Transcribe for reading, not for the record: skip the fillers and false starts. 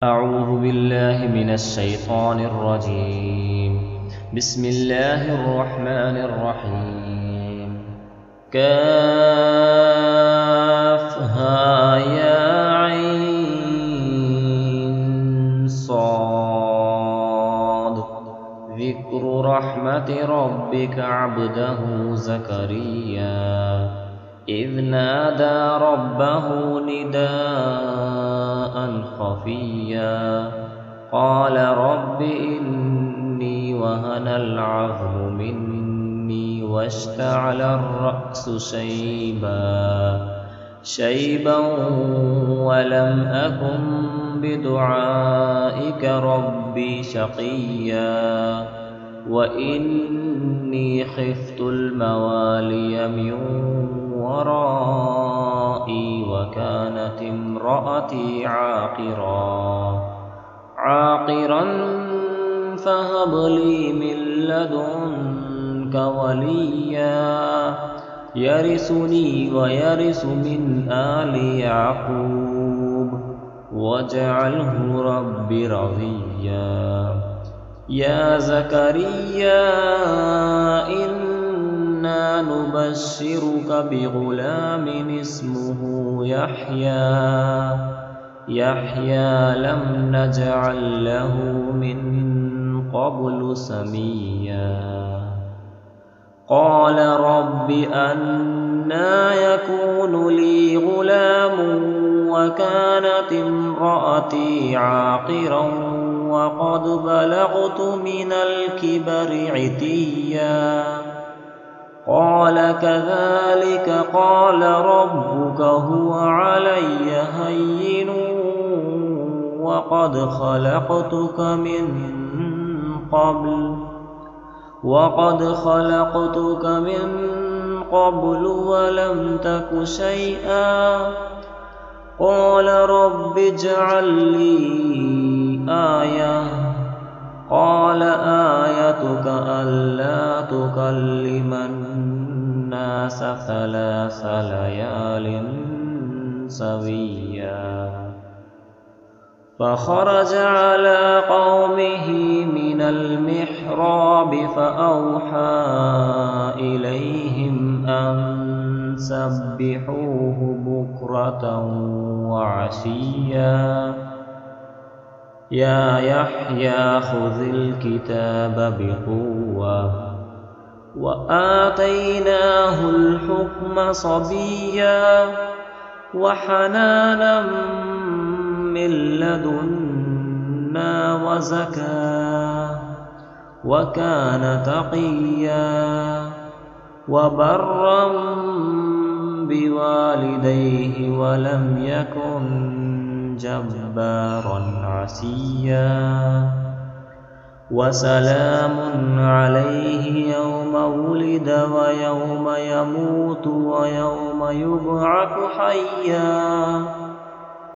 أعوذ بالله من الشيطان الرجيم. بسم الله الرحمن الرحيم. كافها يا عين صاد. ذكر رحمة ربك عبده زكريا إذ نادى ربه نداء خفيا قال رب إني وهن العظم مني واشتعل الرأس شيبا ولم أكن بدعائك ربي شقيا وإني خفت الموالي من ورائي وكانت امرأتي عاقرا فهب لي من لدنك وليا يرثني ويرث من آل يعقوب واجعله رب رضيا. يا زكريا إنا نبشرك بغلام اسمه يحيى لم نجعل له من قبل سميا. قال رب أنى يكون لي غلام وكانت امرأتي عاقرا وقد بلغت من الكبر عتيا. قال كذلك قال ربك هو علي هين وقد خلقتك من قبل ولم تك شيئا. قال رب اجعل لي آية. قال آيتك ألا تكلم الناس 3 ليال سويا. فخرج على قومه من المحراب فأوحى إليهم أن سبحوه بكرة وعشيا. يا يحيى خذ الكتاب بقوة وآتيناه الحكم صبيا وحنانا من لدنا وزكاة وكان تقيا وبرا بوالديه ولم يكن جبارا عسيا. وسلام عليه يوم ولد ويوم يموت ويوم يبعث حيا.